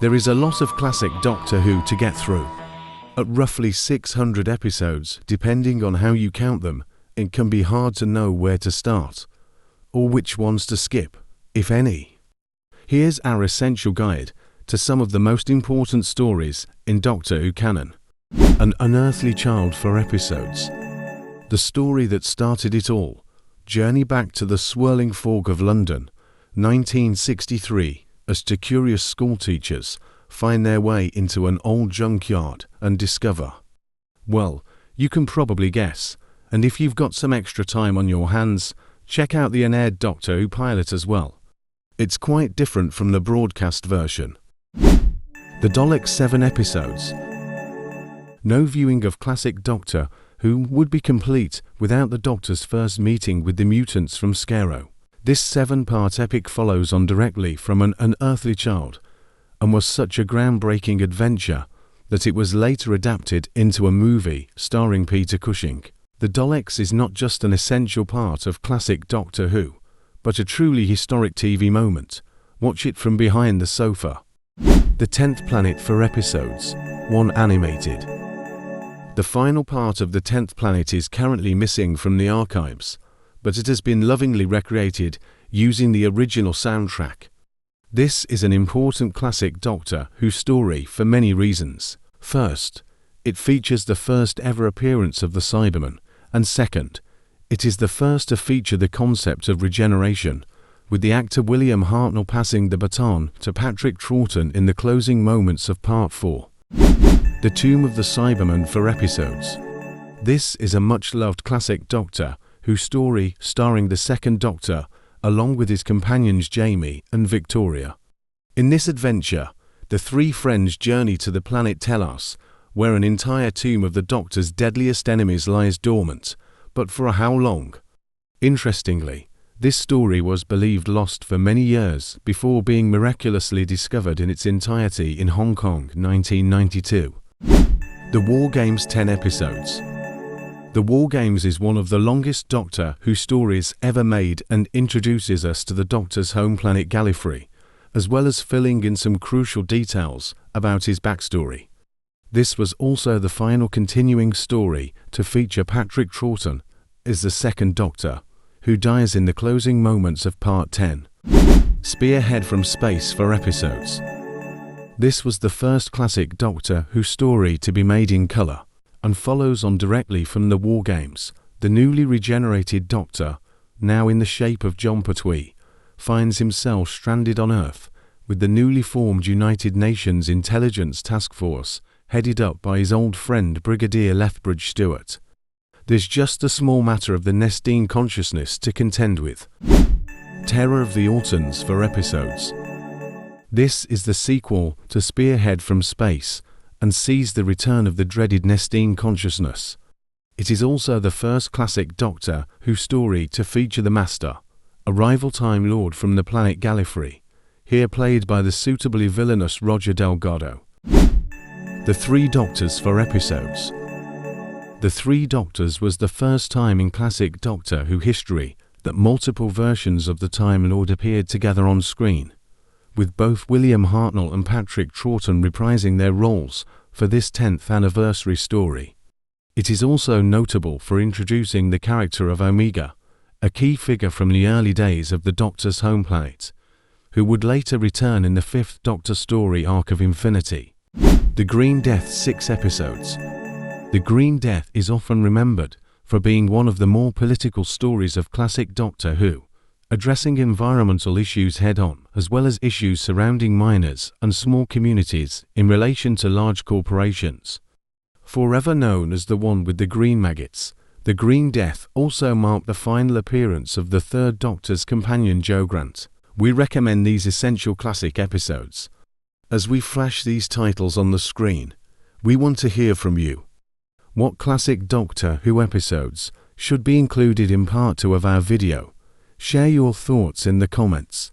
There is a lot of classic Doctor Who to get through. At roughly 600 episodes, depending on how you count them, it can be hard to know where to start, or which ones to skip, if any. Here's our essential guide to some of the most important stories in Doctor Who canon. An Unearthly Child for episodes. The story that started it all. Journey back to the swirling fog of London, 1963, as two curious schoolteachers find their way into an old junkyard and discover. Well, you can probably guess, and if you've got some extra time on your hands, check out the unaired Doctor Who pilot as well. It's quite different from the broadcast version. The Daleks 7 episodes. No viewing of classic Doctor Who would be complete without the Doctor's first meeting with the mutants from Skaro. This 7-part epic follows on directly from an Unearthly Child, and was such a groundbreaking adventure that it was later adapted into a movie starring Peter Cushing. The Daleks is not just an essential part of classic Doctor Who, but a truly historic TV moment. Watch it from behind the sofa. The 10th Planet for episodes. 1 animated. The final part of the 10th Planet is currently missing from the archives, but it has been lovingly recreated using the original soundtrack. This is an important classic Doctor Who story for many reasons. First, it features the first ever appearance of the Cybermen, and second, it is the first to feature the concept of regeneration, with the actor William Hartnell passing the baton to Patrick Troughton in the closing moments of Part 4. The Tomb of the Cybermen for episodes. This is a much-loved classic Doctor Who story starring the second Doctor, along with his companions Jamie and Victoria. In this adventure, the three friends journey to the planet Telos, where an entire tomb of the Doctor's deadliest enemies lies dormant, but for how long? Interestingly, this story was believed lost for many years before being miraculously discovered in its entirety in Hong Kong, 1992. The War Games 10 episodes. The War Games is one of the longest Doctor Who stories ever made and introduces us to the Doctor's home planet Gallifrey, as well as filling in some crucial details about his backstory. This was also the final continuing story to feature Patrick Troughton as the second Doctor, who dies in the closing moments of Part 10. Spearhead from space for episodes. This was the first classic Doctor Who story to be made in colour, and follows on directly from the War Games. The newly regenerated Doctor, now in the shape of John Pertwee, finds himself stranded on Earth, with the newly formed United Nations Intelligence Task Force, headed up by his old friend Brigadier Lethbridge Stewart. There's just a small matter of the Nestene consciousness to contend with. Terror of the Autons for episodes. This is the sequel to Spearhead from Space, and sees the return of the dreaded Nestene consciousness. It is also the first classic Doctor Who story to feature the Master, a rival Time Lord from the planet Gallifrey, here played by the suitably villainous Roger Delgado. The Three Doctors for episodes. The Three Doctors was the first time in classic Doctor Who history that multiple versions of the Time Lord appeared together on screen, with both William Hartnell and Patrick Troughton reprising their roles for this 10th anniversary story. It is also notable for introducing the character of Omega, a key figure from the early days of the Doctor's home planet, who would later return in the 5th Doctor story Arc of Infinity. The Green Death 6 episodes. The Green Death is often remembered for being one of the more political stories of classic Doctor Who, addressing environmental issues head-on, as well as issues surrounding miners and small communities in relation to large corporations. Forever known as the one with the green maggots, the Green Death also marked the final appearance of the third Doctor's companion Jo Grant. We recommend these essential classic episodes. As we flash these titles on the screen, we want to hear from you. What classic Doctor Who episodes should be included in Part 2 of our video? Share your thoughts in the comments.